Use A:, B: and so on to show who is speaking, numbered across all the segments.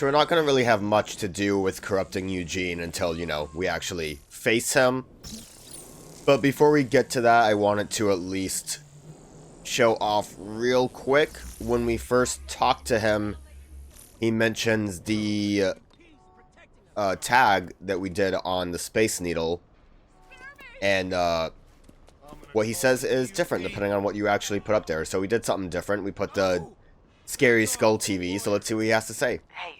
A: So we're not going to really have much to do with corrupting Eugene until, you know, we actually face him. But before we get to that, I wanted to at least show off real quick. When we first talked to him, he mentions the tag that we did on the Space Needle. And what he says is different depending on what you actually put up there. So we did something different. We put the Scary Skull TV, so let's see what he has to say.
B: Hey,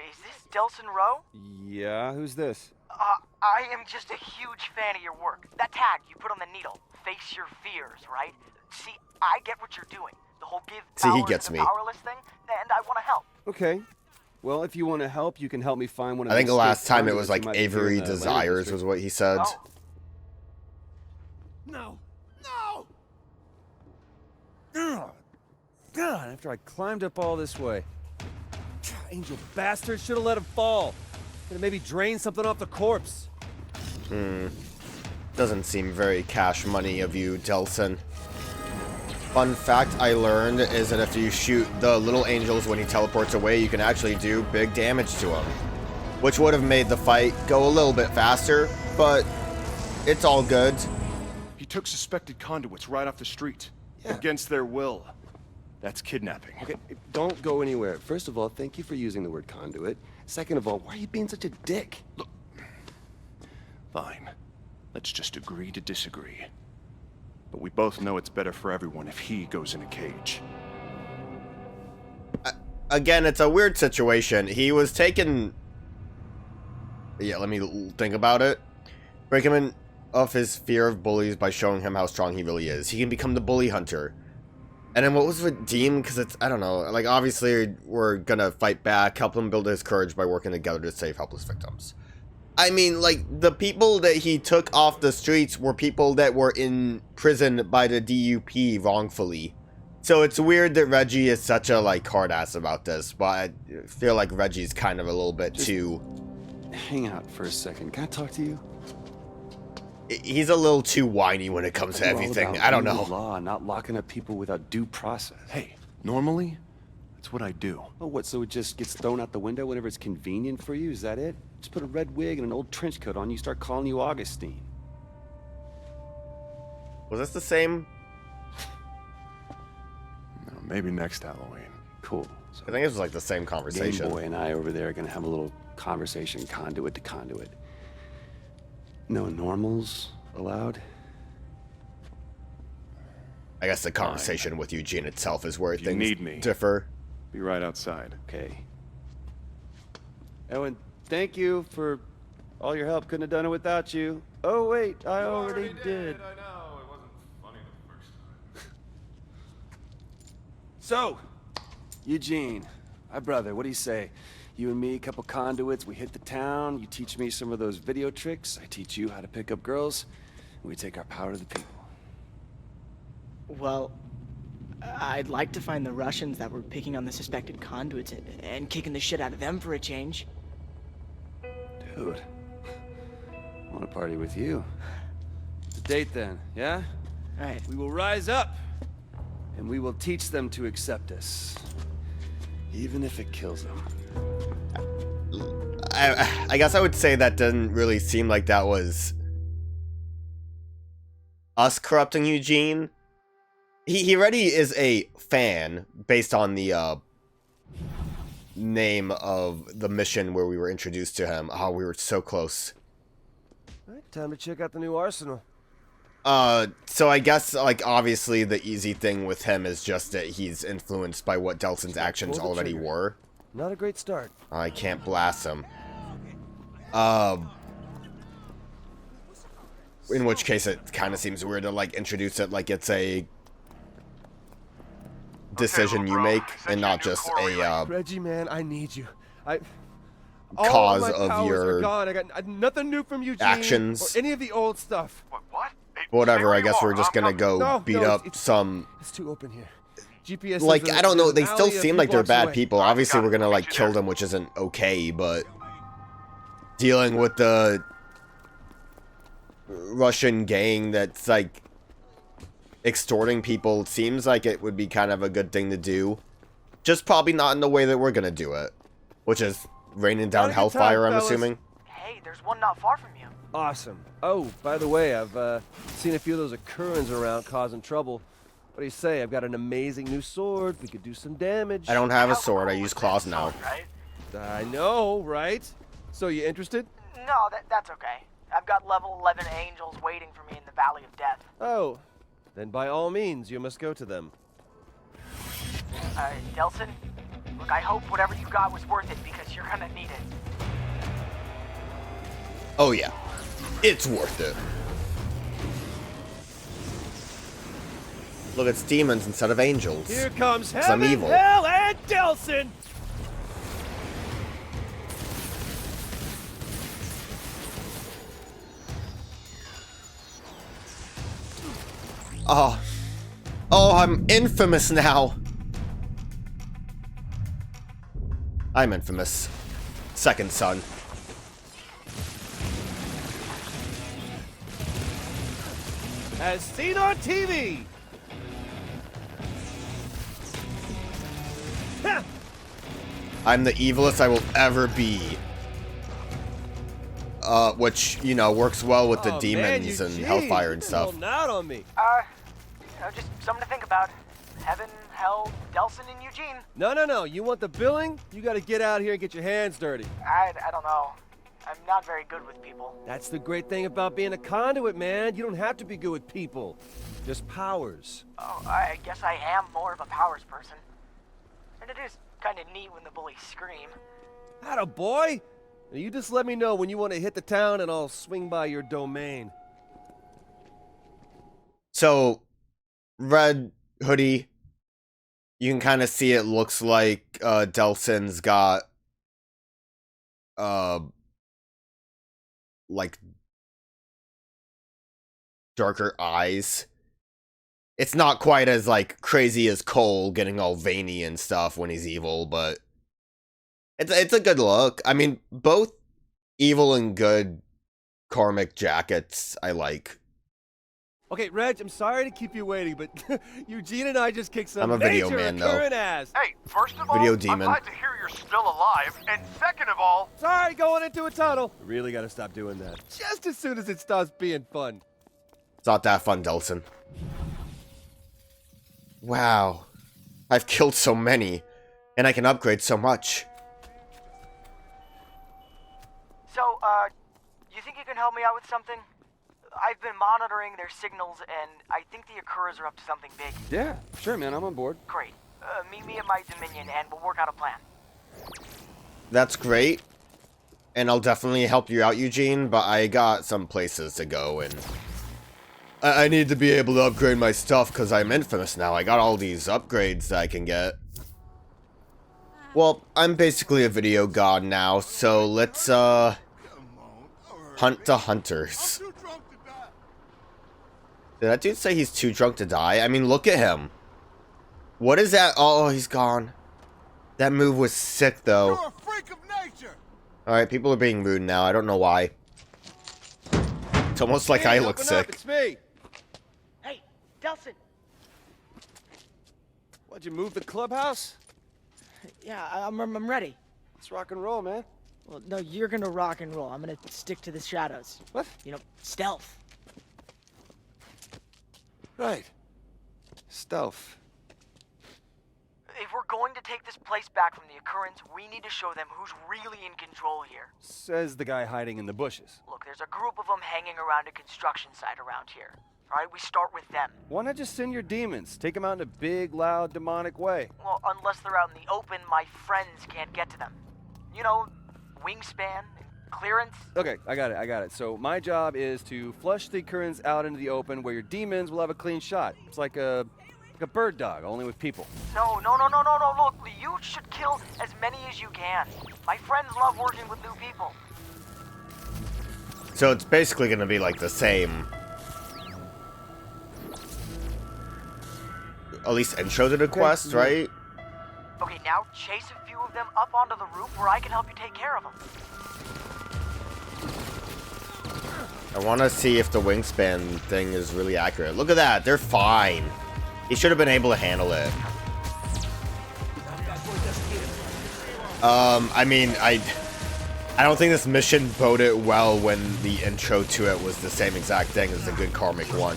B: is this Delsin Rowe?
C: Yeah, who's this?
B: I am just a huge fan of your work. That tag you put on the needle, face your fears, right? See, I get what you're doing. The whole give power
A: he gets
B: to
A: me.
B: the powerless thing, and I want to help.
C: Okay. Well, if you want to help, you can help me find one of
A: I think the last time it
C: conduits
A: was
C: you
A: like
C: might hear
A: Avery
C: in the
A: Desires
C: district.
A: was what he said.
B: Oh.
C: No! No! God, after I climbed up all this way. Angel bastard, should have let him fall. Could have maybe drained something off the corpse.
A: Doesn't seem very cash money of you, Delsin. Fun fact I learned is that if you shoot the little angels when he teleports away, you can actually do big damage to him. Which would have made the fight go a little bit faster, but it's all good.
D: He took suspected conduits right off the street. Against their will. That's kidnapping.
E: Okay, don't go anywhere. First of all, thank you for using the word conduit. Second of all, why are you being such a dick?
D: Look. Fine. Let's just agree to disagree. But we both know it's better for everyone if he goes in a cage.
A: Again, it's a weird situation. He was taken... Yeah, let me think about it. Break him in of his fear of bullies by showing him how strong he really is. He can become the bully hunter. And then what was with Deem? Because it's, I don't know, like obviously we're gonna fight back, help him build his courage by working together to save helpless victims. I mean, like, the people that he took off the streets were people that were in prison by the D.U.P. wrongfully. So it's weird that Reggie is such a, like, hard ass about this, but I feel like Reggie's kind of a little bit too...
E: Hang out for a second. Can I talk to you?
A: He's a little too whiny when it comes to
E: We're all
A: everything.
E: about
A: I don't
E: rule
A: know.
E: of law, not locking up people without due process.
D: Hey, normally, that's what I do.
E: Oh, what, so it just gets thrown out the window whenever it's convenient for you? Is that it? Just put a red wig and an old trench coat on, you start calling you Augustine.
A: Was this the same?
D: No, maybe next Halloween.
E: Cool. So
A: I think it was like the same
E: Game
A: conversation.
E: Boy and I over there are gonna have a little conversation, conduit to conduit. No normals allowed?
A: I guess the conversation with Eugene itself is where
D: If you
A: things
D: need me.
A: differ.
D: Be right outside.
E: Okay.
C: Owen, thank you for all your help. Couldn't have done it without you. Oh, wait, I already did.
D: I know. It wasn't funny the first time.
E: So, Eugene, my brother, what do you say? You and me, a couple conduits, we hit the town, you teach me some of those video tricks, I teach you how to pick up girls, and we take our power to the people.
F: Well, I'd like to find the Russians that were picking on the suspected conduits and kicking the shit out of them for a change.
E: Dude, I want to party with you.
C: The date then, yeah?
F: Right.
C: We will rise up, and we will teach them to accept us.
E: Even if it kills them.
A: I guess I would say that didn't really seem like that was us corrupting Eugene. He already is a fan based on the name of the mission where we were introduced to him. Oh, we were so close.
C: All right, time to check out the new arsenal.
A: So I guess, like, obviously the easy thing with him is just that he's influenced by what Delsin's actions
C: Pull the
A: already
C: trigger.
A: were.
C: Not a great start.
A: I can't blast him. In which case it kind of seems weird to, like, introduce it like it's a decision you make and not just a
C: Reggie, man, I need you.
A: cause
C: all my
A: of
C: powers
A: your
C: are gone. I got nothing new from Eugene
A: actions.
C: or any of the old stuff.
B: What? Hey,
A: whatever.
B: stay where
A: I
B: you
A: guess
B: are.
A: we're just gonna go
C: No,
A: beat
C: no,
A: up
C: it's-
A: some.
C: It's too open here. GPS says
A: Like,
C: there's-
A: I don't know.
C: there's
A: They
C: an
A: still
C: alley a
A: seem
C: few
A: like they're
C: blocks
A: bad
C: away.
A: people.
B: Alright,
A: Obviously,
B: got
A: we're
B: it.
A: gonna like
B: Meet you
A: kill
B: there.
A: them, which isn't okay. But dealing with the Russian gang that's like extorting people seems like it would be kind of a good thing to do. Just probably not in the way that we're gonna do it. which is raining down
C: Had a good
A: hellfire,
C: time,
A: I'm
C: fellas.
A: assuming.
B: Hey, there's one not far from you.
C: Awesome. Oh, by the way, I've seen a few of those occurrens around causing trouble. What do you say? I've got an amazing new sword. We could do some damage.
A: I don't have a
B: How
A: sword, I
B: cool
A: use
B: is
A: claws
B: that
A: now.
B: sword, right?
C: I know, right? So you interested?
B: No, that's okay. I've got level 11 angels waiting for me in the Valley of Death.
C: Oh, then by all means, you must go to them.
B: Delsin, look, I hope whatever you got was worth it because you're gonna need it.
A: Oh yeah, it's worth it. Look, it's demons instead of angels.
C: Here comes
A: 'Cause I'm
C: Heaven,
A: evil.
C: Hell, and Delsin!
A: Oh. Oh, I'm infamous now. I'm infamous. Second son.
C: As seen on TV! Ha!
A: I'm the evilest I will ever be. Which, you know, works well with the
C: Oh,
A: demons
C: man,
A: and
C: Eugene,
A: hellfire
C: you've
A: and
C: been
A: stuff.
C: holding out on me.
B: Just something to think about. Heaven, hell, Delsin, and Eugene.
C: No. You want the billing? You gotta get out here and get your hands dirty.
B: I don't know. I'm not very good with people.
C: That's the great thing about being a conduit, man. You don't have to be good with people. Just powers.
B: Oh, I guess I am more of a powers person. And it is kind of neat when the bullies scream.
C: Atta boy! You just let me know when you want to hit the town and I'll swing by your domain.
A: So, red hoodie. You can kind of see it looks like Delsin's got like darker eyes. It's not quite as like crazy as Cole getting all veiny and stuff when he's evil, but it's a good look. I mean, both evil and good karmic jackets I like.
C: Okay, Reg, I'm sorry to keep you waiting, but Eugene and I just kicked some
A: I'm a video
C: major
A: man, though.
C: occurring ass.
G: Hey, first of all,
A: Video
G: I'm
A: demon.
G: glad to hear you're still alive, and second of all,
C: Sorry, going into a tunnel. Really gotta stop doing that. Just as soon as it stops being fun.
A: It's not that fun, Delsin. Wow. I've killed so many, and I can upgrade so much.
B: So, you think you can help me out with something? I've been monitoring their signals, and I think the Occurrers are up to something big.
E: Yeah, sure, man. I'm on board.
B: Great. Meet me at my Dominion, and we'll work out a plan.
A: That's great. And I'll definitely help you out, Eugene, but I got some places to go, and I need to be able to upgrade my stuff because I'm infamous now. I got all these upgrades that I can get. Well, I'm basically a video god now, so let's, hunt the hunters. Did that dude say he's too drunk to die? I mean, look at him. What is that? Oh, he's gone. That move was sick, though.
G: you're a freak of nature.
A: Alright, people are being rude now. I don't know why. It's almost like I look
C: Open
A: sick.
C: Up, it's me.
B: Hey, Delsin!
E: What'd you move the clubhouse?
F: Yeah, I'm ready.
E: Let's rock and roll, man.
F: Well, no, you're gonna rock and roll. I'm gonna stick to the shadows.
E: What?
F: You know, stealth.
E: Right. Stealth.
B: If we're going to take this place back from the Occurrence, we need to show them who's really in control here.
C: Says the guy hiding in the bushes.
B: Look, there's a group of them hanging around a construction site around here. Alright, we start with them.
C: Why not just send your demons? Take them out in a big, loud, demonic way.
B: Well, unless they're out in the open, my friends can't get to them. You know, wingspan, clearance.
C: Okay, I got it. So my job is to flush the currents out into the open where your demons will have a clean shot. It's like a bird dog, only with people.
B: No. Look, you should kill as many as you can. My friends love working with new people.
A: So it's basically going to be like the same. At least intro to the quest, right?
B: Okay, now chase a few of them up onto the roof where I can help you take care of them.
A: I want to see if the wingspan thing is really accurate. Look at that. They're fine. He should have been able to handle it. I mean, I don't think this mission boded well when the intro to it was the same exact thing as the good karmic one.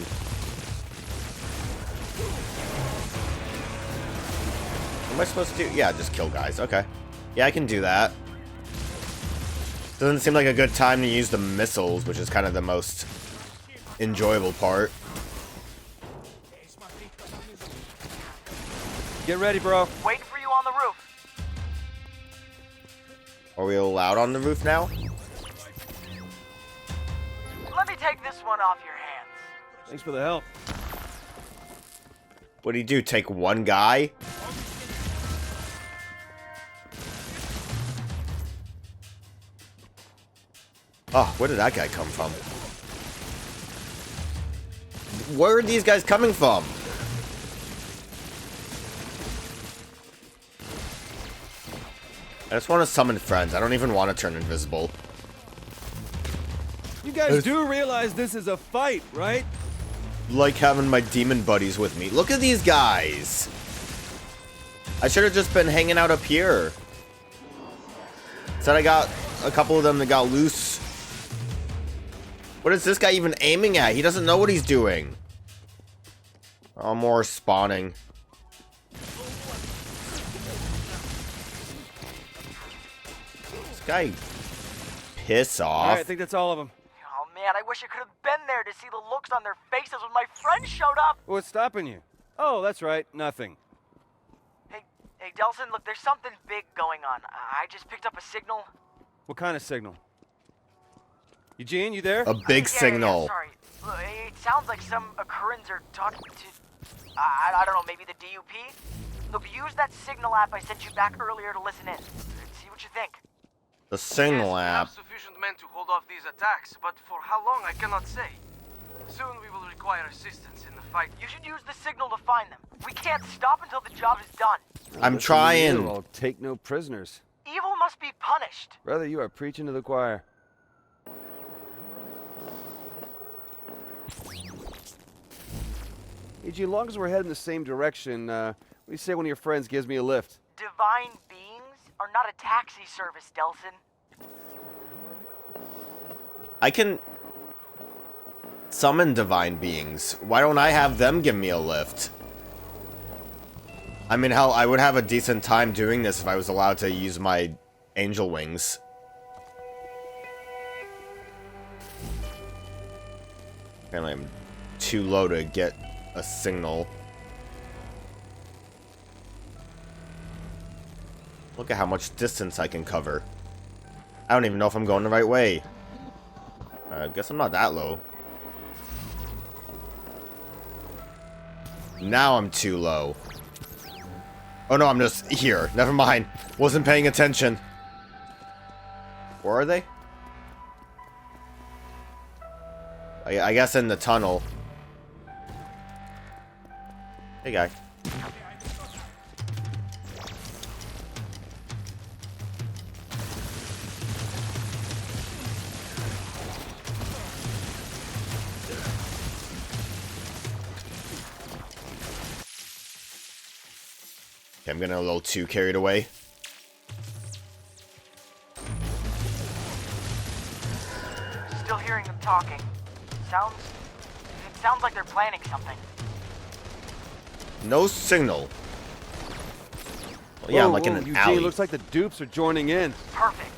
A: What am I supposed to do? Yeah, just kill guys. Okay. Yeah, I can do that. Doesn't seem like a good time to use the missiles, which is kind of the most enjoyable part.
C: Get ready, bro.
B: Wait for you on the roof.
A: Are we allowed on the roof now?
B: Let me take this one off your hands.
C: Thanks for the help.
A: What do you do? Take one guy? Oh, where did that guy come from? Where are these guys coming from? I just want to summon friends. I don't even want to turn invisible.
C: You guys do realize this is a fight, right?
A: Like having my demon buddies with me. Look at these guys. I should have just been hanging out up here. Said I got a couple of them that got loose. What is this guy even aiming at? He doesn't know what he's doing. Oh, more spawning. This guy... Piss off.
C: Alright, I think that's all of them.
B: Oh man, I wish I could have been there to see the looks on their faces when my friends showed up.
C: What's stopping you? Oh, that's right. Nothing.
B: Hey, Delsin, look, there's something big going on. I just picked up a signal.
C: What kind of signal? Eugene, you there?
A: A big signal.
B: Yeah, sorry. Look, it sounds like some occurrence are talking to... I don't know, maybe the D.U.P? Look, use that signal app I sent you back earlier to listen in. See what you think.
A: The signal app.
H: Sufficient men to hold off these attacks, but for how long I cannot say. Soon we will require assistance in the fight.
B: You should use the signal to find them. We can't stop until the job is done.
A: I'm trying.
C: I'll take no prisoners.
B: Evil must be punished.
C: Brother, you are preaching to the choir. Eugene, as long as we're heading the same direction, what do you say one of your friends gives me a lift?
B: Divine beings are not a taxi service, Delsin.
A: I can summon divine beings. Why don't I have them give me a lift? I mean, hell, I would have a decent time doing this if I was allowed to use my angel wings. Apparently I'm too low to get a signal. Look at how much distance I can cover. I don't even know if I'm going the right way. I guess I'm not that low. Now I'm too low. Oh no, I'm just here. Never mind. Wasn't paying attention. Where are they? I guess in the tunnel. Hey, guy. Okay, I'm getting a little too carried away.
B: Still hearing them talking. It sounds like they're planning something.
A: No signal. Well, yeah, I'm like in an
C: Eugene,
A: alley.
C: looks like the dupes are joining in.
B: Perfect.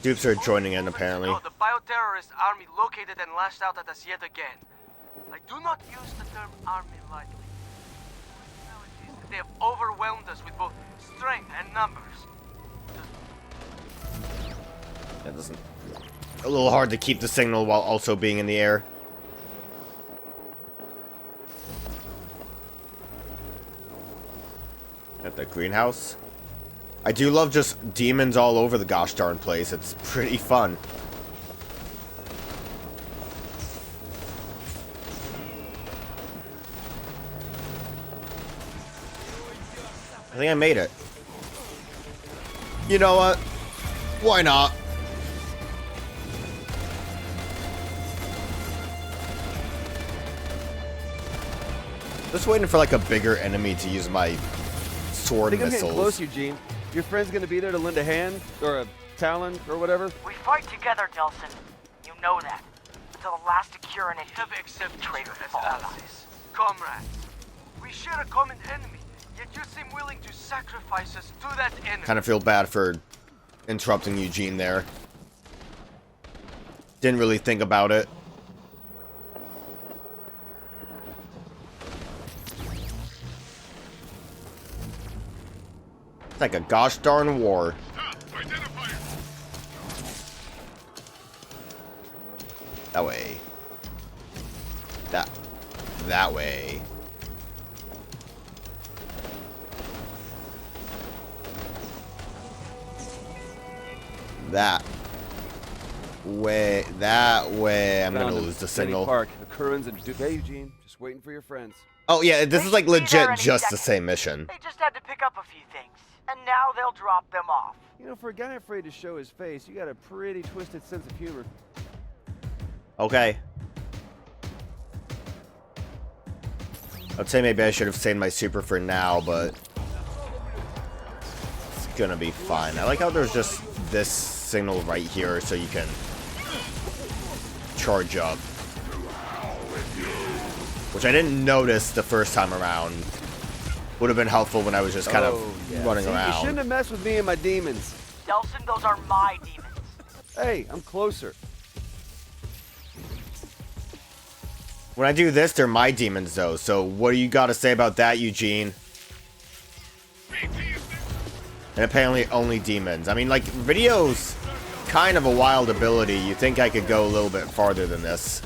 A: Dupes are joining in, apparently.
H: No, the bioterrorist army located and lashed out at us yet again. I do not use the term army lightly. They have overwhelmed us with both strength and numbers.
A: That doesn't... A little hard to keep the signal while also being in the air. At the greenhouse. I do love just demons all over the gosh darn place. It's pretty fun. I think I made it. You know what? Why not? Just waiting for like a bigger enemy to use my sword
C: I think I'm getting
A: missiles.
C: close, Eugene. Your friend's gonna be there to lend a hand? Or a talon, or whatever?
B: We fight together, Delsin. You know that. Until the last Acuran and
H: Have accepted you
B: traitors
H: as
B: fall.
H: allies. Comrades, we share a common enemy, yet you seem willing to sacrifice us to that enemy.
A: Kind of feel bad for interrupting Eugene there. Didn't really think about it. It's like a gosh darn war. That way. That way. That way. I'm gonna lose the signal.
C: Park, the Currans and D.U.P. Hey, Eugene, just waiting for your friends.
A: Oh yeah, this is like
B: They should be there
A: legit
B: any
A: just the
B: second.
A: same mission.
B: They just had to pick up a few things, and now they'll drop them off.
C: You know, for a guy afraid to show his face, you got a pretty twisted sense of humor.
A: Okay. I'd say maybe I should have saved my super for now, but it's gonna be fine. I like how there's just this signal right here so you can charge up. Which I didn't notice the first time around. Would have been helpful when I was just kind of running
C: See, you
A: around.
C: shouldn't have messed with me and my demons.
B: Delsin, those are my demons.
C: Hey, I'm closer.
A: When I do this, they're my demons, though. So what do you got to say about that, Eugene? And apparently only demons. I mean, like, video's kind of a wild ability. You think I could go a little bit farther than this.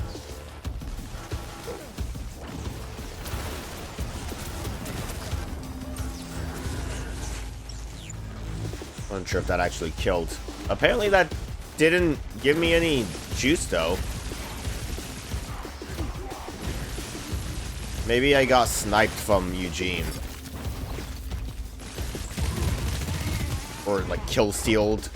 A: I'm not sure if that actually killed. Apparently that didn't give me any juice, though. Maybe I got sniped from Eugene. Or, like, kill-stealed.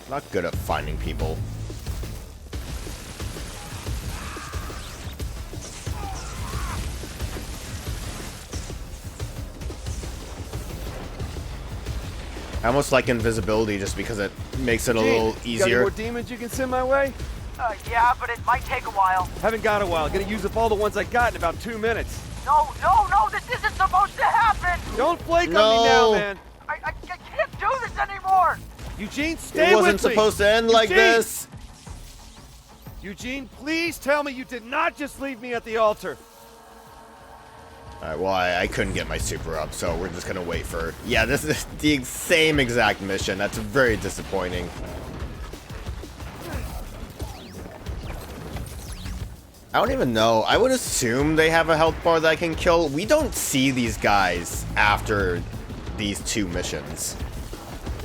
A: Not good at finding people. I almost like invisibility just because it makes it a little
C: Got any
A: easier.
C: more demons you can send my way?
B: Yeah, but it might take a while.
C: Haven't got a while. Gonna use up all the ones I got in about 2 minutes.
B: No, this isn't supposed to happen!
C: Don't flake
A: No.
C: on me now, man.
B: I can't do this anymore!
C: Eugene, stay
A: It
C: with me.
A: wasn't supposed to end like
C: Eugene!
A: this.
C: Eugene, please tell me you did not just leave me at the altar.
A: Alright, well, I couldn't get my super up, so we're just gonna wait for... Yeah, this is the same exact mission. That's very disappointing. I don't even know. I would assume they have a health bar that I can kill. We don't see these guys after these 2 missions.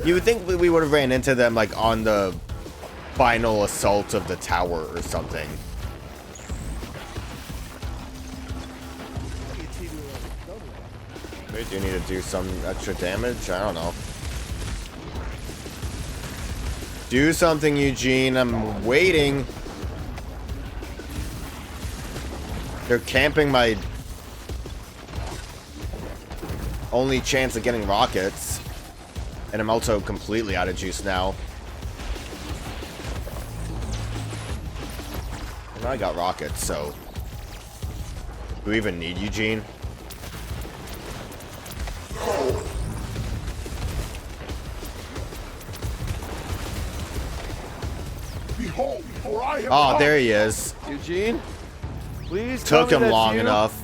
A: You would think we would have ran into them, like, on the final assault of the tower or something. Maybe do you need to do some extra damage? I don't know. Do something, Eugene. I'm waiting. They're camping my only chance of getting rockets. And I'm also completely out of juice now. And I got rockets, so... Do we even need Eugene?
G: Behold, for I have
A: Oh,
G: come.
A: there he is.
C: Eugene, please tell
A: Took
C: me
A: him
C: that's
A: long
C: you.
A: enough.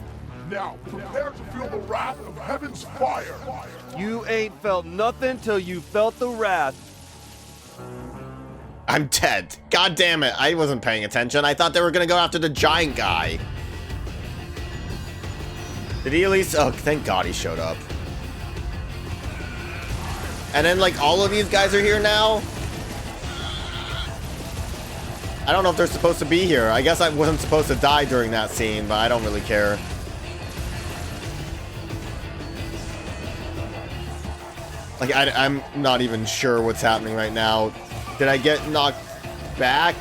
G: Now, prepare to feel the wrath of heaven's fire.
C: You ain't felt nothing till you felt the wrath.
A: I'm dead. God damn it. I wasn't paying attention. I thought they were gonna go after the giant guy. Did he at least... Oh, thank God he showed up. And then, like, all of these guys are here now? I don't know if they're supposed to be here. I guess I wasn't supposed to die during that scene, but I don't really care. Like, I'm not even sure what's happening right now. Did I get knocked back,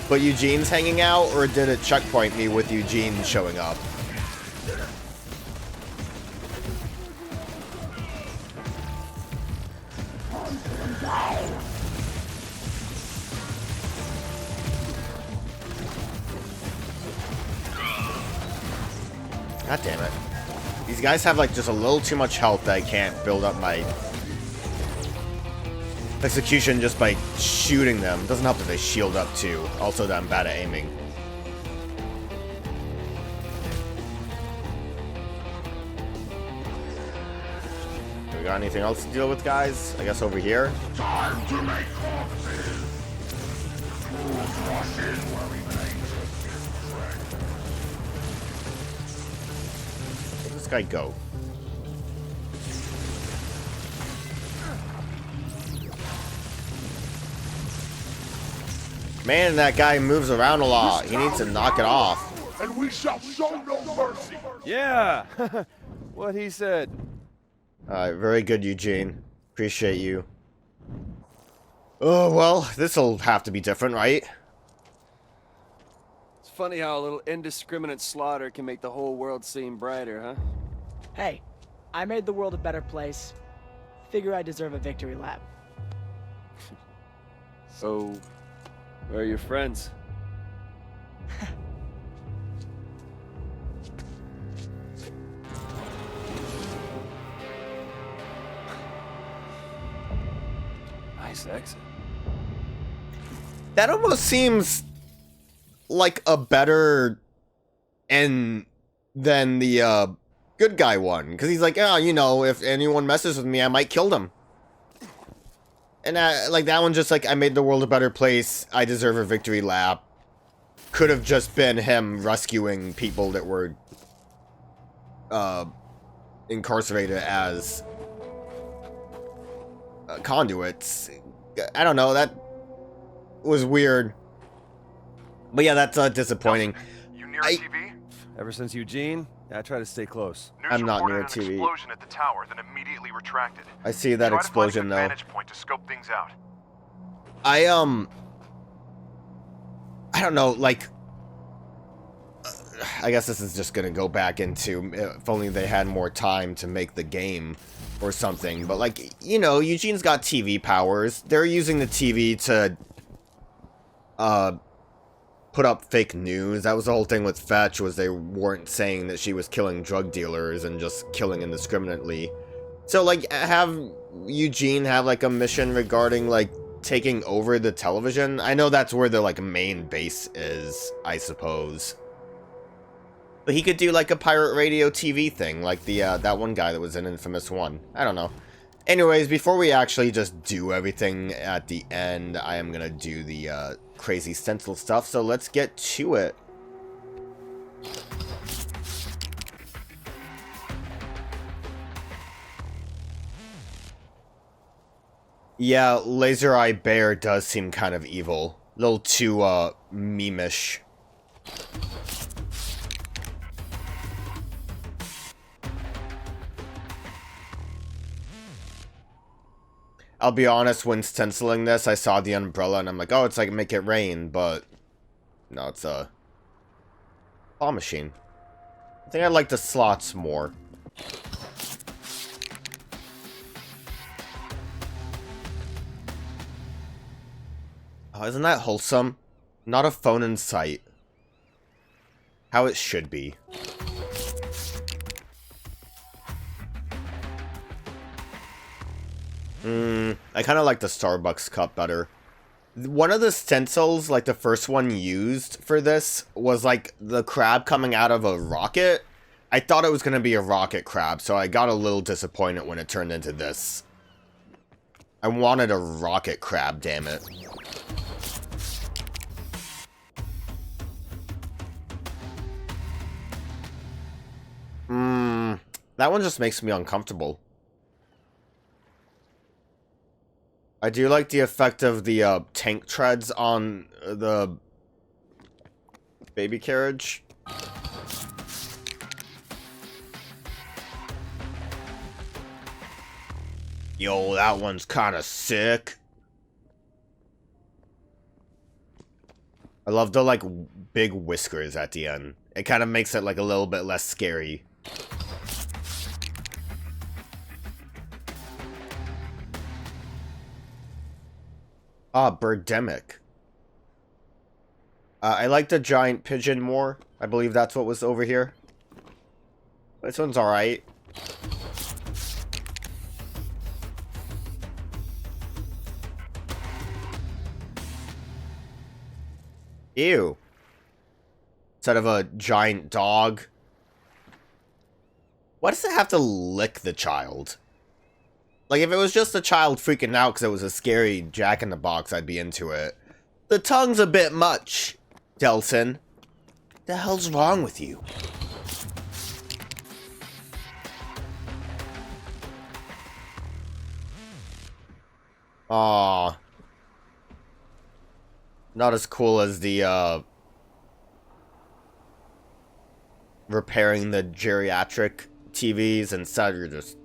A: but Eugene's hanging out, or did it checkpoint me with Eugene showing up? God damn it. These guys have like just a little too much health that I can't build up my execution just by shooting them. Doesn't help that they shield up too. Also that I'm bad at aiming. Do we got anything else to deal with, guys? I guess over here.
G: Time to make corpses. Fools rush in where remains
A: Where'd this guy go? Man, that guy moves around a lot. He needs to knock it off.
G: and we shall show no mercy.
C: Yeah, what he said.
A: Alright, very good, Eugene. Appreciate you. Oh, well, this'll have to be different, right?
E: It's funny how a little indiscriminate slaughter can make the whole world seem brighter, huh?
F: Hey, I made the world a better place. Figure I deserve a victory lap.
E: So, where are your friends? Nice exit.
A: That almost seems like a better end than the good guy one. Because he's like, oh, you know, if anyone messes with me, I might kill them. And like that one just like, I made the world a better place. I deserve a victory lap. Could have just been him rescuing people that were incarcerated as conduits. I don't know, that was weird. But yeah, that's disappointing.
D: You near a TV?
C: Ever since Eugene, I try to stay close.
D: News
A: I'm not near a
D: reported an
A: TV.
D: explosion at the tower, then immediately retracted.
A: I see that
D: Try
A: explosion
D: to find a
A: though.
D: good vantage point to scope things out.
A: I don't know, like, I guess this is just gonna go back into if only they had more time to make the game or something. But like, you know, Eugene's got TV powers. They're using the TV to put up fake news. That was the whole thing with Fetch, was they weren't saying that she was killing drug dealers and just killing indiscriminately. So like, have Eugene have like a mission regarding like taking over the television. I know that's where the like main base is, I suppose. But he could do like a pirate radio TV thing, like the that one guy that was in inFamous 1. I don't know. Anyways, before we actually just do everything at the end, I am gonna do the crazy stencil stuff, so let's get to it. Yeah, Laser Eye Bear does seem kind of evil. A little too, meme-ish. I'll be honest, when stenciling this, I saw the umbrella and I'm like, oh, it's like Make It Rain, but no, it's a claw machine. I think I like the slots more. Oh, isn't that wholesome? Not a phone in sight. How it should be. I kind of like the Starbucks cup better. One of the stencils, like the first one used for this, was like the crab coming out of a rocket. I thought it was going to be a rocket crab, so I got a little disappointed when it turned into this. I wanted a rocket crab, damn it. That one just makes me uncomfortable. I do like the effect of the tank treads on the baby carriage. Yo, that one's kind of sick. I love the, like, big whiskers at the end. It kind of makes it, like, a little bit less scary. Ah, Birdemic. I like the giant pigeon more. I believe that's what was over here. This one's alright. Ew. Instead of a giant dog. Why does it have to lick the child? Like, if it was just a child freaking out because it was a scary Jack-in-the-Box, I'd be into it. The tongue's a bit much, Delsin. The hell's wrong with you? Aww. Not as cool as the, repairing the geriatric TVs. Instead, you're just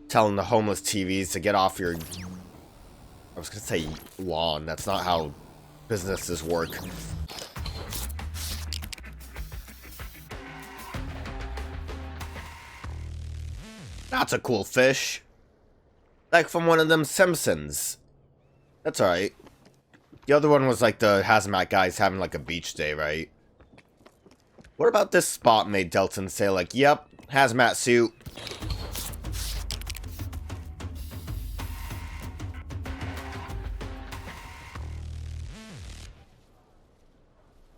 A: telling the homeless TVs to get off your... I was gonna say lawn. That's not how businesses work. That's a cool fish. Like from one of them Simpsons. That's alright. The other one was like the hazmat guys having like a beach day, right? What about this spot made Delsin say like, yep, hazmat suit.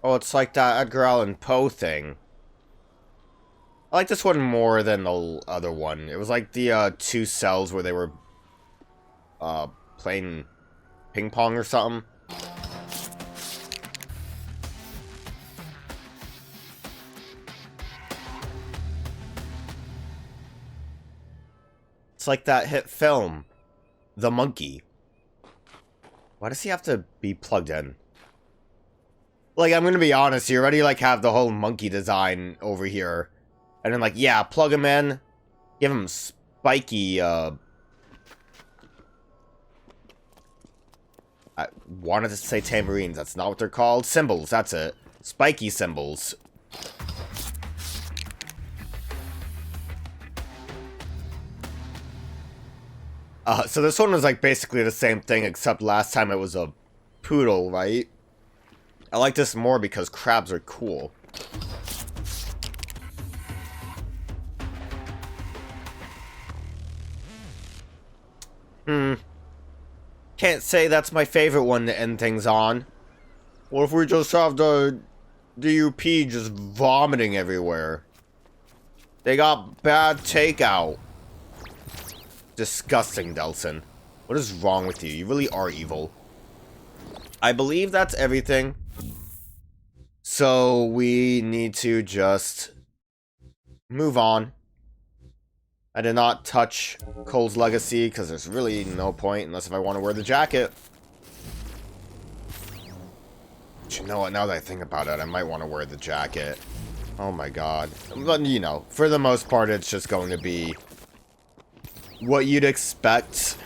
A: Oh, it's like that Edgar Allan Poe thing. I like this one more than the other one. It was like the two cells where they were playing ping pong or something. It's like that hit film, The Monkey. Why does he have to be plugged in? Like, I'm gonna be honest, you already, like, have the whole monkey design over here. And then, like, yeah, plug him in. Give him spiky, I wanted to say tambourines. That's not what they're called. Cymbals, that's it. Spiky cymbals. So this one was, like, basically the same thing, except last time it was a poodle, right? I like this more because crabs are cool. Can't say that's my favorite one to end things on. What if we just have the D.U.P just vomiting everywhere? They got bad takeout. Disgusting, Delsin. What is wrong with you? You really are evil. I believe that's everything. So we need to just move on. I did not touch Cole's legacy because there's really no point unless if I want to wear the jacket. But you know what? Now that I think about it, I might want to wear the jacket. Oh my god. But, you know, for the most part, it's just going to be what you'd expect.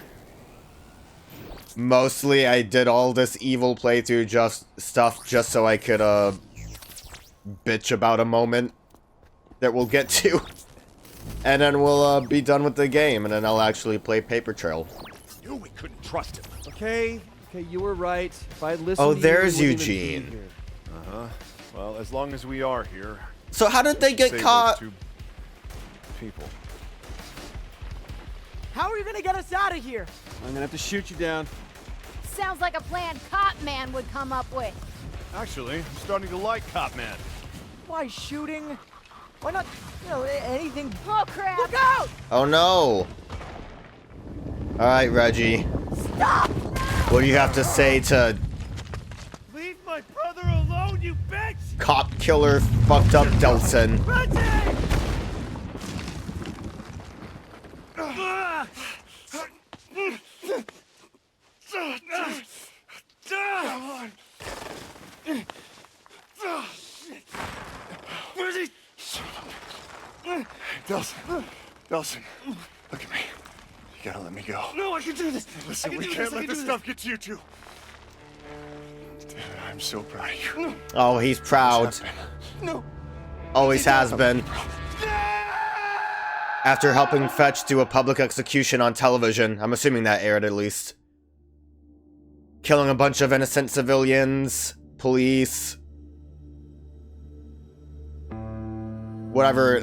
A: Mostly, I did all this evil playthrough just so I could, bitch about a moment that we'll get to. And then we'll, be done with the game, and then I'll actually play Paper Trail.
D: Knew we couldn't trust him.
C: Okay, you were right. If I'd listened
A: Oh,
C: to
A: there's
C: you, we wouldn't even be
A: Eugene.
C: here.
D: Uh-huh. Well, as long as we are here.
A: So how did they get
D: save
A: caught?
D: those two people.
F: How are you gonna get us out of here?
C: I'm gonna have to shoot you down.
I: Sounds like a plan Cop Man would come up with.
D: Actually, I'm starting to like Cop Man.
F: Why shooting? Why not, anything?
I: Oh, crap!
F: Look out!
A: Oh no. Alright, Reggie.
F: Stop!
A: What do you have to say to
C: Leave my brother alone, you bitch!
A: cop killer fucked up Delsin?
C: Reggie!
D: Delsin, look at me. You gotta let me go.
C: No, I can do this.
D: Listen, we can't let this stuff get to you two. I'm so proud of you. No.
A: Oh, he's proud.
D: No.
A: Always has been. After helping Fetch do a public execution on television, I'm assuming that aired at least. Killing a bunch of innocent civilians, police, whatever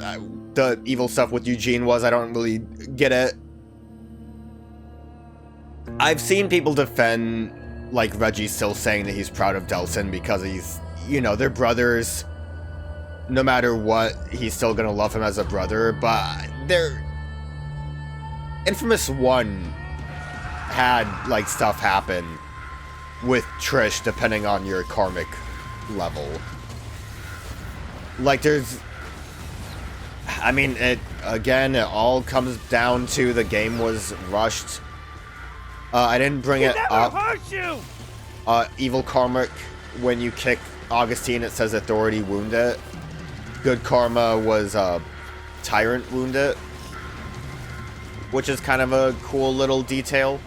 A: the evil stuff with Eugene was, I don't really get it. I've seen people defend, like, Reggie still saying that he's proud of Delsin because he's, you know, they're brothers. No matter what, he's still gonna love him as a brother, but they're... inFamous 1 had, like, stuff happen with Trish depending on your karmic level. Like, there's... I mean, it all comes down to the game was rushed. I didn't bring it up. Evil karmic, when you kick Augustine, it says authority wound it. Good karma was tyrant wound it, which is kind of a cool little detail.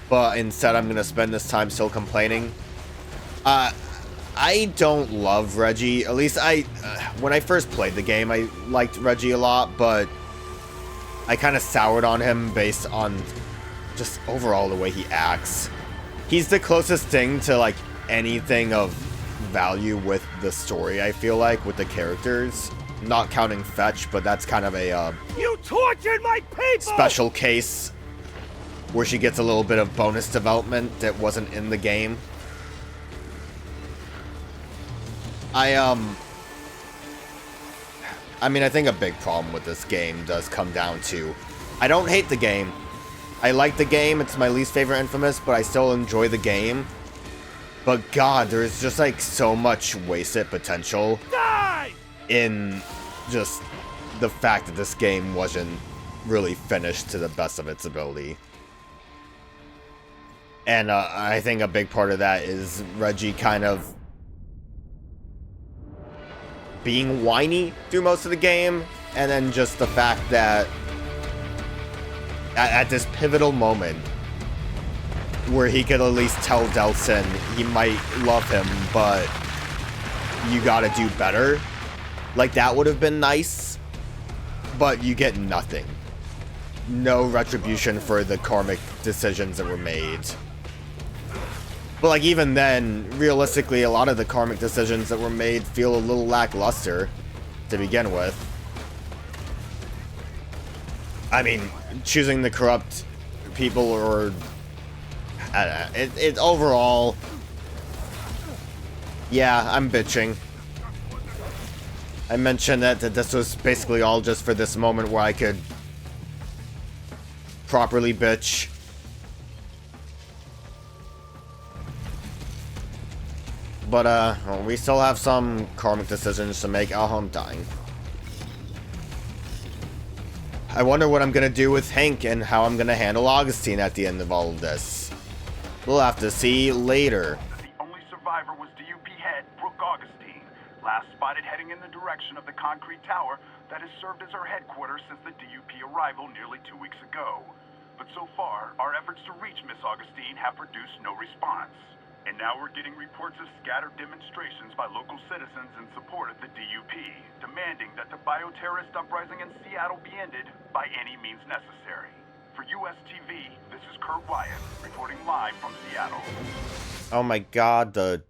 A: But instead, I'm gonna spend this time still complaining. I don't love Reggie. At least when I first played the game, I liked Reggie a lot, but I kind of soured on him based on just overall the way he acts. He's the closest thing to, like, anything of value with the story, I feel like, with the characters. Not counting Fetch, but that's kind of a
C: You tortured my people!
A: Special case where she gets a little bit of bonus development that wasn't in the game. I mean, I think a big problem with this game does come down to, I don't hate the game. I like the game, it's my least favorite inFamous, but I still enjoy the game. But god, there's just, like, so much wasted potential in just the fact that this game wasn't really finished to the best of its ability. And I think a big part of that is Reggie kind of being whiny through most of the game, and then just the fact that at this pivotal moment where he could at least tell Delsin he might love him, but you gotta do better. Like, that would have been nice, but you get nothing. No retribution for the karmic decisions that were made. But, like, even then, realistically, a lot of the karmic decisions that were made feel a little lackluster to begin with. I mean, choosing the corrupt people, or I don't know, it overall, yeah, I'm bitching. I mentioned that this was basically all just for this moment where I could properly bitch. But, we still have some karmic decisions to make. Oh, I'm dying. I wonder what I'm gonna do with Hank and how I'm gonna handle Augustine at the end of all of this. We'll have to see later.
J: The only survivor was D.U.P head, Brooke Augustine, last spotted heading in the direction of the concrete tower that has served as her headquarters since the D.U.P arrival nearly 2 weeks ago. But so far, our efforts to reach Miss Augustine have produced no response. And now we're getting reports of scattered demonstrations by local citizens in support of the D.U.P, demanding that the bioterrorist uprising in Seattle be ended by any means necessary. For US TV, this is Kurt Wyatt, reporting live from Seattle.
A: Oh my god, the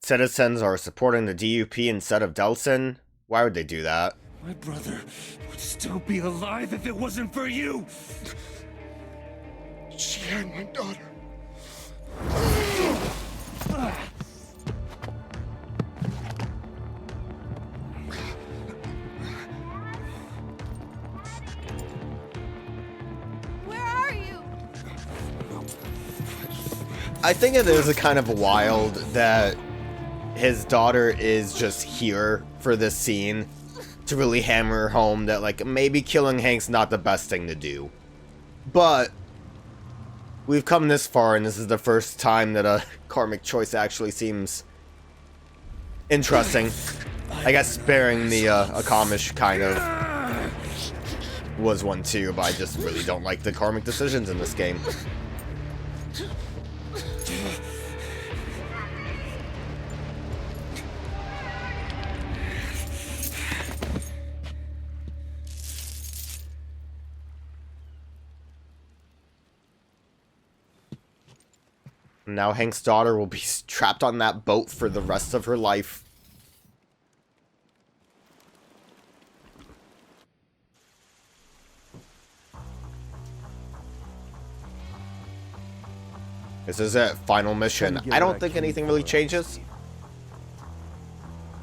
A: citizens are supporting the D.U.P instead of Delsin? Why would they do that?
C: My brother would still be alive if it wasn't for you!
D: She had my daughter.
I: Where are you?
A: I think it is kind of wild that his daughter is just here for this scene to really hammer home that, like, maybe killing Hank's not the best thing to do. But we've come this far, and this is the first time that a karmic choice actually seems interesting. I guess sparing the Akamish kind of was one too, but I just really don't like the karmic decisions in this game. Now Hank's daughter will be trapped on that boat for the rest of her life. This is it. Final mission. I don't think anything really changes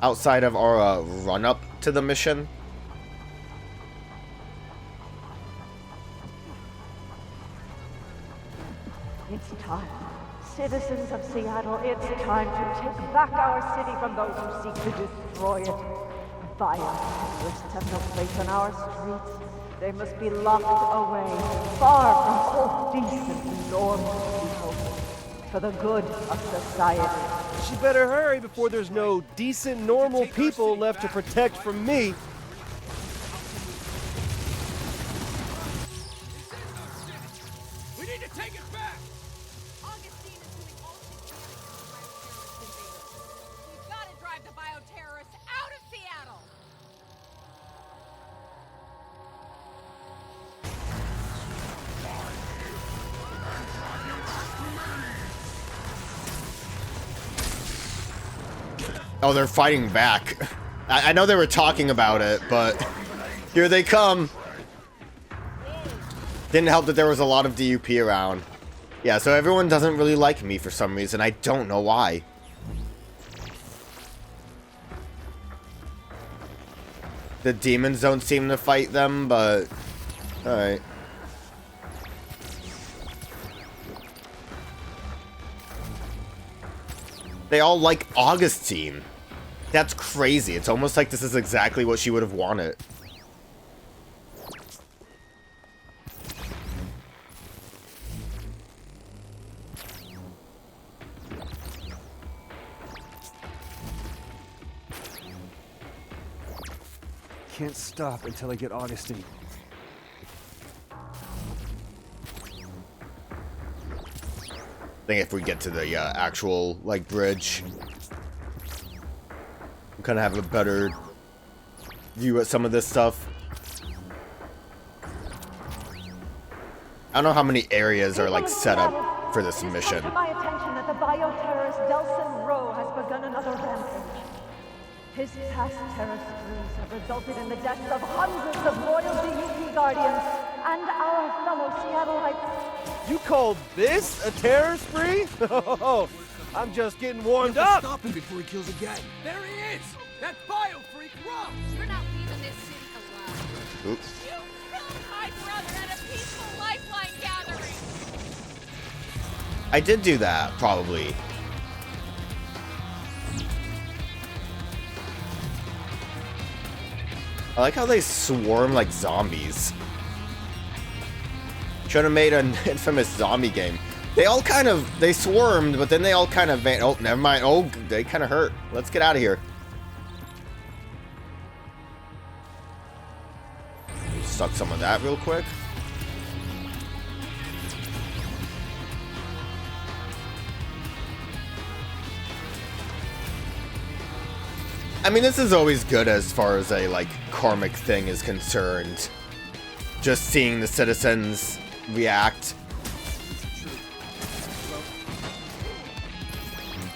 A: outside of our run-up to the mission.
K: It's time. Citizens of Seattle, it's time to take back our city from those who seek to destroy it. Violent terrorists have no place on our streets. They must be locked away, far from all decent and normal people, for the good of society.
C: She better hurry before there's no decent, normal people left to protect from me.
G: We need to take it back!
I: Augustine is doing all she can to terrorist invaders. We've got to drive the bioterrorists out of Seattle!
A: Oh, they're fighting back. I know they were talking about it, but here they come. Didn't help that there was a lot of D.U.P around. Yeah, so everyone doesn't really like me for some reason. I don't know why. The demons don't seem to fight them, but... Alright. They all like Augustine. That's crazy. It's almost like this is exactly what she would have wanted.
C: Can't stop until I get Augustine.
A: I think if we get to the actual, like, bridge, we kind of have a better view at some of this stuff. I don't know how many areas are, like, set up for this mission.
K: To my attention that the bioterrorist Delsin Rowe has begun another rampage. His past terror sprees have resulted in the deaths of hundreds of loyal D.U.P guardians and our fellow Seattleites.
C: You called this a terror spree? Oh, I'm just getting warmed up.
G: Stop him before he kills again. There he is! That bio-freak Rowe!
I: You're not leaving this city alive.
A: Oops.
I: You killed my brother at a peaceful lifeline gathering.
A: I did do that, probably. I like how they swarm like zombies. Should have made an infamous zombie game. They all kind of, they swarmed, but then they all kind of oh, never mind. Oh, they kind of hurt. Let's get out of here. Suck some of that real quick. I mean, this is always good as far as a, like, karmic thing is concerned. Just seeing the citizens react.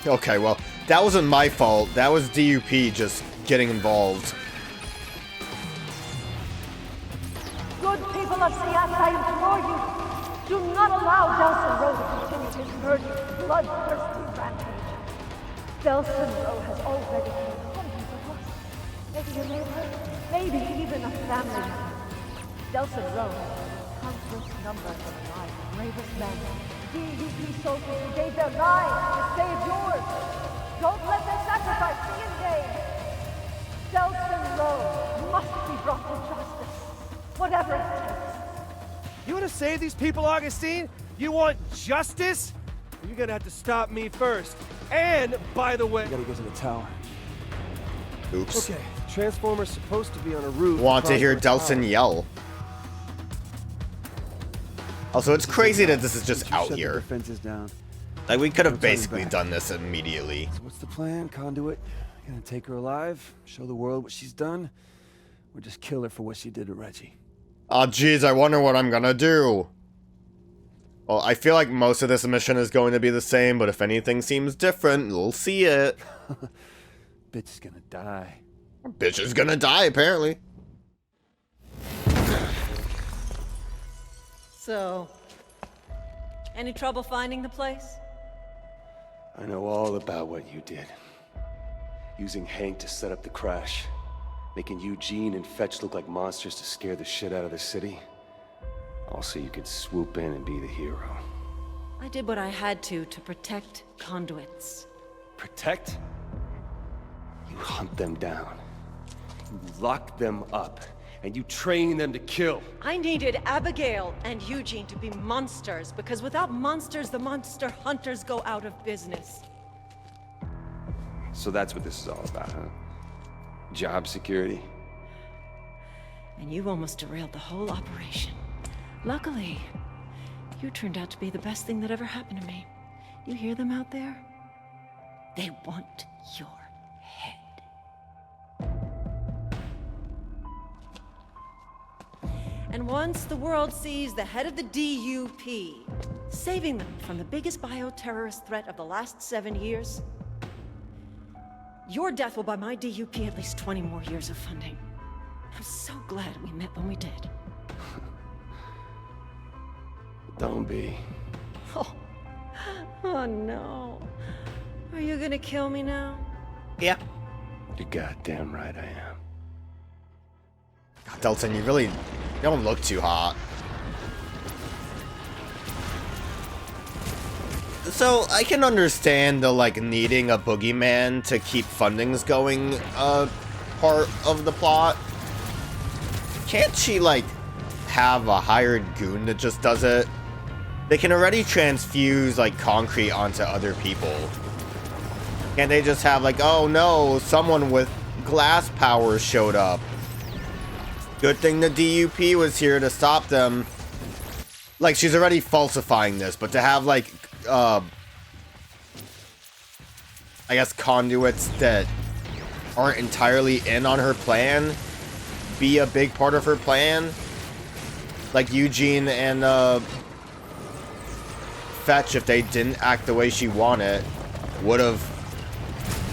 A: Okay, well, that wasn't my fault. That was D.U.P just getting involved.
K: Good people of Seattle, I implore you, do not allow Delsin Rowe to continue his murderous, bloodthirsty rampage. Delsin Rowe has already killed hundreds of us. Maybe a neighbor, maybe even a family member. Delsin Rowe, countless numbers of my bravest men, D.U.P soldiers who gave their lives to save yours. Don't let their sacrifice be in vain. Delsin Rowe must be brought to justice, whatever it takes.
C: You want to save these people, Augustine? You want justice? You're gonna have to stop me first. And, by the way...
E: We gotta get to the tower.
A: Oops.
C: Okay, Transformer's supposed to be on a roof.
A: Want to hear
C: across the
A: Delsin
C: tower.
A: yell. Also, it's crazy that this is just out
E: Shut the
A: here.
E: defenses down.
A: Like, we could have
E: Don't turn me
A: basically
E: back.
A: done this immediately.
E: So what's the plan, Conduit? Gonna take her alive, show the world what she's done, or just kill her for what she did to Reggie?
A: Oh, jeez, I wonder what I'm gonna do. Well, I feel like most of this mission is going to be the same, but if anything seems different, we'll see it.
E: Bitch is gonna die.
A: Bitch is gonna die, apparently.
L: So, any trouble finding the place?
E: I know all about what you did. Using Hank to set up the crash. Making Eugene and Fetch look like monsters to scare the shit out of the city. All so you could swoop in and be the hero.
L: I did what I had to protect conduits.
E: Protect? You hunt them down. You lock them up. And you train them to kill.
L: I needed Abigail and Eugene to be monsters, because without monsters, the monster hunters go out of business.
E: So that's what this is all about, huh? Job security?
L: And you almost derailed the whole operation. Luckily, you turned out to be the best thing that ever happened to me. You hear them out there? They want your head. And once the world sees the head of the D.U.P. saving them from the biggest bioterrorist threat of the last 7 years, your death will buy my D.U.P. at least 20 more years of funding. I'm so glad we met when we did.
E: Don't be.
L: Oh no. Are you gonna kill me now?
A: Yeah.
E: You're goddamn right I am.
A: God, Delsin, you don't look too hot. So, I can understand the, like, needing a boogeyman to keep fundings going, part of the plot. Can't she, like, have a hired goon that just does it? They can already transfuse, like, concrete onto other people. Can't they just have, like, oh no, someone with glass powers showed up. Good thing the D.U.P. was here to stop them. Like, she's already falsifying this, but to have, like, I guess conduits that aren't entirely in on her plan be a big part of her plan. Like Eugene and Fetch, if they didn't act the way she wanted, would have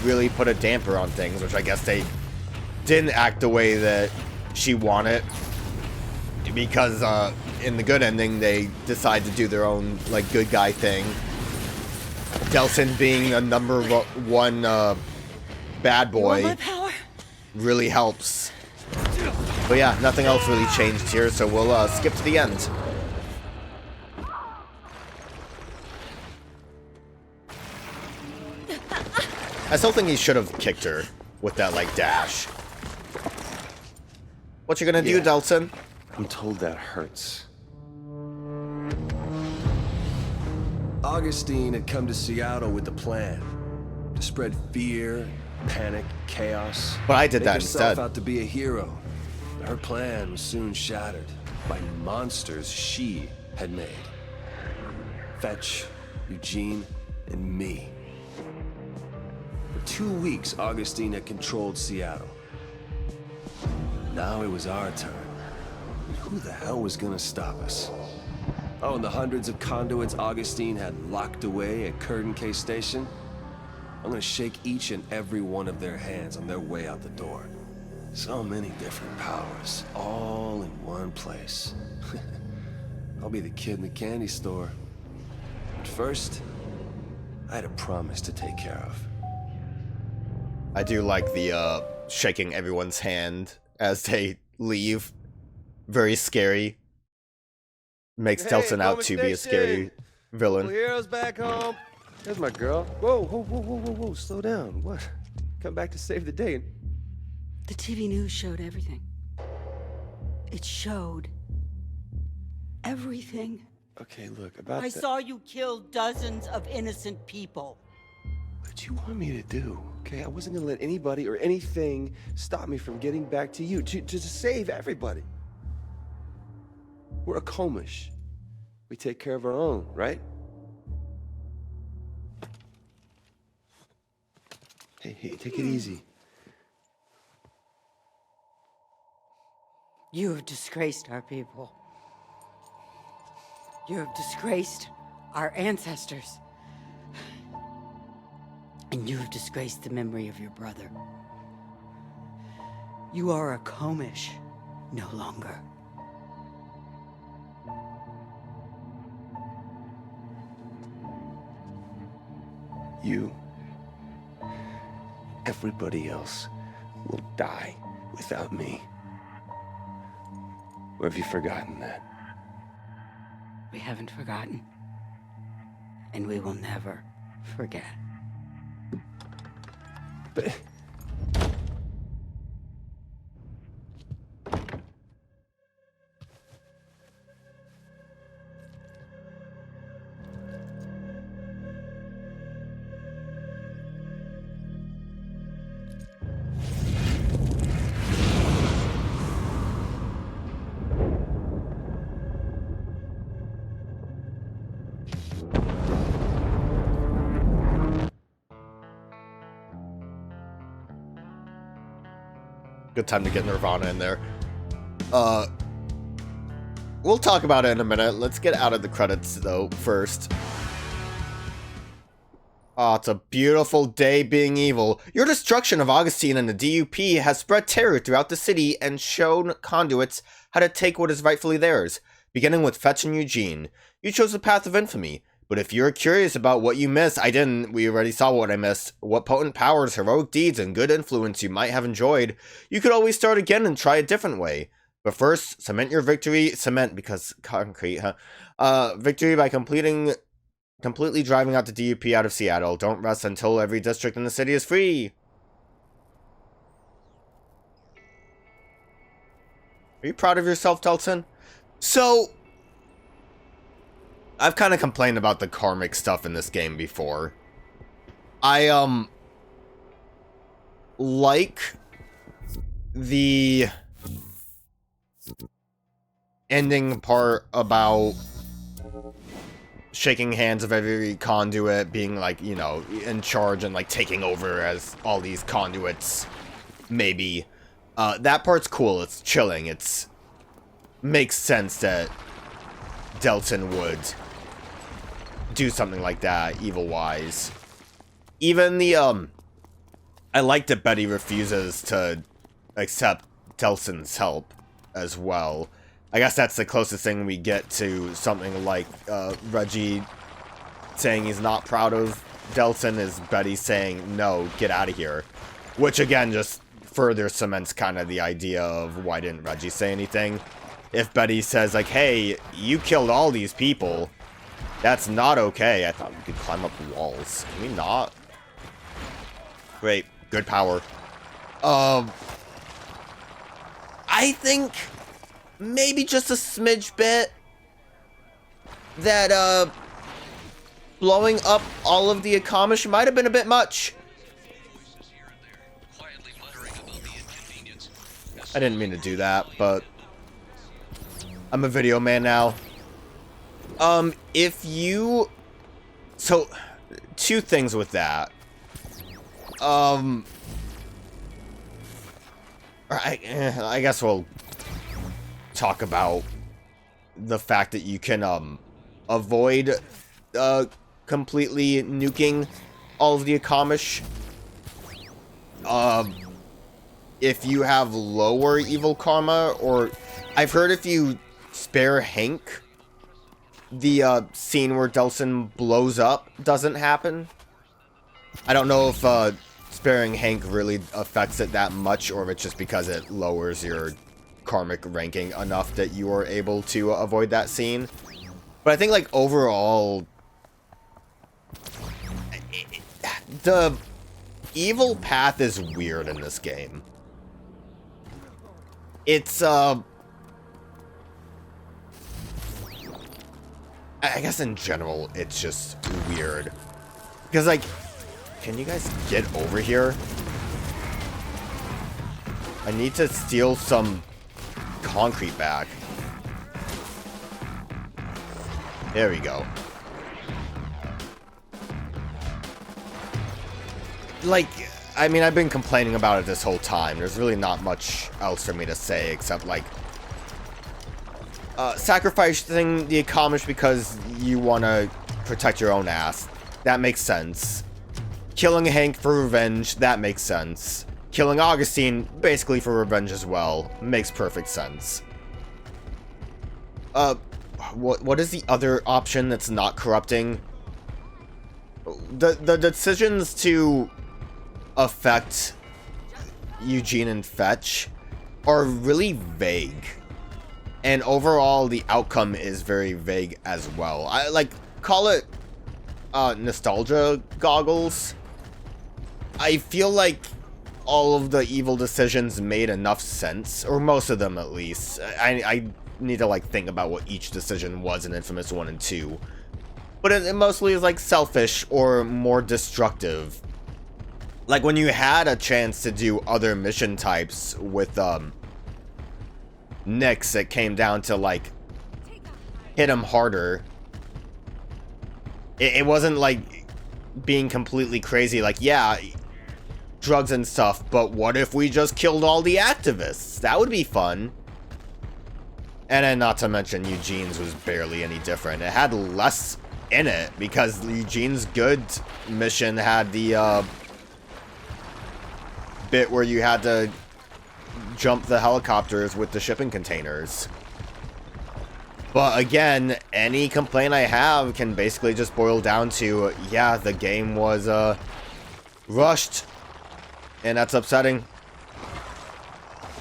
A: really put a damper on things, which I guess they didn't act the way that she wanted, because in the good ending they decide to do their own, like, good guy thing. Delsin being a number one bad boy really helps. But yeah, nothing else really changed here, so we'll skip to the end. I still think he should have kicked her with that, like, dash. What you gonna do, Delsin?
E: I'm told that hurts. Augustine had come to Seattle with the plan to spread fear, panic, chaos.
A: But I did that
E: Make herself
A: instead.
E: out to be a hero. Her plan was soon shattered by monsters she had made. Fetch, Eugene, and me. For 2 weeks, Augustine had controlled Seattle. Now it was our turn. And who the hell was gonna stop us? Oh, and the hundreds of conduits Augustine had locked away at Curtain Case Station? I'm gonna shake each and every one of their hands on their way out the door. So many different powers, all in one place. I'll be the kid in the candy store. But first, I had a promise to take care of.
A: I do like the shaking everyone's hand as they leave. Very scary. Makes Delsin out to be a scary villain.
C: Heroes back home. There's my girl. Whoa, whoa, whoa, whoa, whoa, whoa, slow down. What? Come back to save the day.
M: The TV news showed everything. It showed everything.
E: Okay, look, about
M: I saw you kill dozens of innocent people.
E: What did you want me to do? Okay, I wasn't gonna let anybody or anything stop me from getting back to you, to save everybody. We're a Comish. we take care of our own, right? Hey, take it easy.
M: You have disgraced our people. You have disgraced our ancestors. And you have disgraced the memory of your brother. You are a Comish no longer.
E: You, everybody else, will die without me. Or have you forgotten that?
M: We haven't forgotten. And we will never forget.
E: But...
A: Good time to get Nirvana in there. We'll talk about it in a minute. Let's get out of the credits, though, first. Oh, it's a beautiful day being evil. Your destruction of Augustine and the D.U.P. has spread terror throughout the city and shown conduits how to take what is rightfully theirs. Beginning with Fetch and Eugene. You chose the path of infamy. But if you're curious about what you missed, I didn't. We already saw what I missed. What potent powers, heroic deeds, and good influence you might have enjoyed. You could always start again and try a different way. But first, cement your victory. Cement, because concrete, huh? Victory by completely driving out the D.U.P. out of Seattle. Don't rest until every district in the city is free. Are you proud of yourself, Delsin? So... I've kind of complained about the karmic stuff in this game before. I, like the ending part about shaking hands of every conduit, being, like, you know, in charge and, like, taking over as all these conduits, maybe. That part's cool. It's chilling. It's... makes sense that Delsin would do something like that, evil-wise. Even the, I like that Betty refuses to accept Delsin's help as well. I guess that's the closest thing we get to something like, Reggie saying he's not proud of Delsin is Betty saying, no, get out of here. Which, again, just further cements kind of the idea of why didn't Reggie say anything. If Betty says, like, hey, you killed all these people, that's not okay. I thought we could climb up walls. Can we not? Great. Good power. I think maybe just a smidge bit that, blowing up all of the Akamish might have been a bit much. I didn't mean to do that, but I'm a video man now. If you... So, two things with that. I guess we'll talk about the fact that you can, avoid, completely nuking all of the Akamish. If you have lower evil karma, or... I've heard if you spare Hank, the scene where Delsin blows up doesn't happen. I don't know if sparing Hank really affects it that much, or if it's just because it lowers your karmic ranking enough that you are able to avoid that scene. But I think, like, overall, the evil path is weird in this game. It's, I guess in general, it's just weird. Because, like, can you guys get over here? I need to steal some concrete back. There we go. Like, I mean, I've been complaining about it this whole time. There's really not much else for me to say except, like, sacrificing the accomplished because you want to protect your own ass. That makes sense. Killing Hank for revenge, that makes sense. Killing Augustine, basically for revenge as well, makes perfect sense. What is the other option that's not corrupting? The decisions to affect Eugene and Fetch are really vague. And overall, the outcome is very vague as well. I like, call it nostalgia goggles. I feel like all of the evil decisions made enough sense, or most of them at least. I need to like think about what each decision was in Infamous 1 and 2. But it mostly is like selfish or more destructive. Like when you had a chance to do other mission types with Nix, it came down to like hit him harder. It wasn't like being completely crazy, like, yeah, drugs and stuff, but what if we just killed all the activists? That would be fun. And then not to mention Eugene's was barely any different. It had less in it because Eugene's good mission had the bit where you had to jump the helicopters with the shipping containers. But again, any complaint I have can basically just boil down to, yeah, the game was rushed, and that's upsetting.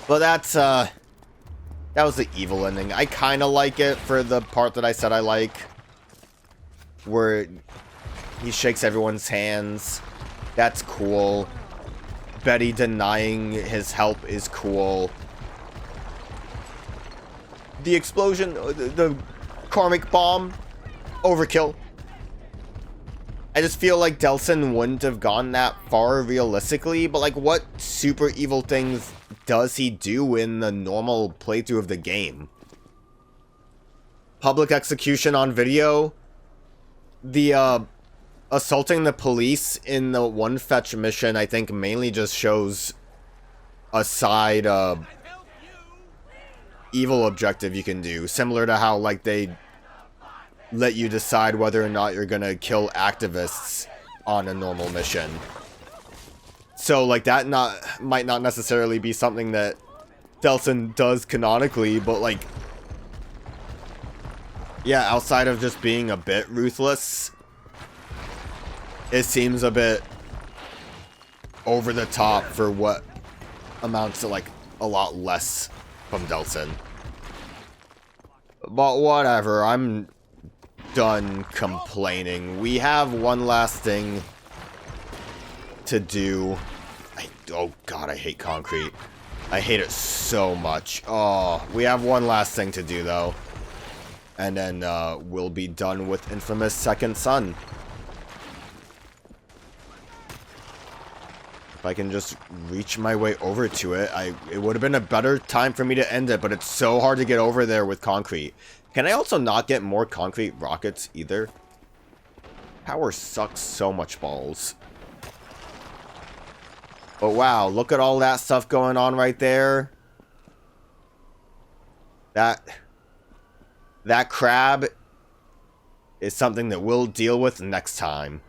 A: But that's that was the evil ending. I kind of like it for the part that I said I like, where he shakes everyone's hands. That's cool. Betty denying his help is cool. The explosion, the karmic bomb, overkill. I just feel like Delsin wouldn't have gone that far realistically, but like what super evil things does he do in the normal playthrough of the game? Public execution on video? The assaulting the police in the one fetch mission, I think mainly just shows a side evil objective you can do, similar to how like they let you decide whether or not you're gonna kill activists on a normal mission. So like that might not necessarily be something that Delsin does canonically, but like, yeah, outside of just being a bit ruthless, it seems a bit over the top for what amounts to like a lot less from Delsin. But whatever, I'm done complaining. We have one last thing to do. Oh god, I hate concrete. I hate it so much. Oh, we have one last thing to do though. And then we'll be done with Infamous Second Son. If I can just reach my way over to it, it would have been a better time for me to end it, but it's so hard to get over there with concrete. Can I also not get more concrete rockets either? Power sucks so much balls. But wow, look at all that stuff going on right there. That crab is something that we'll deal with next time.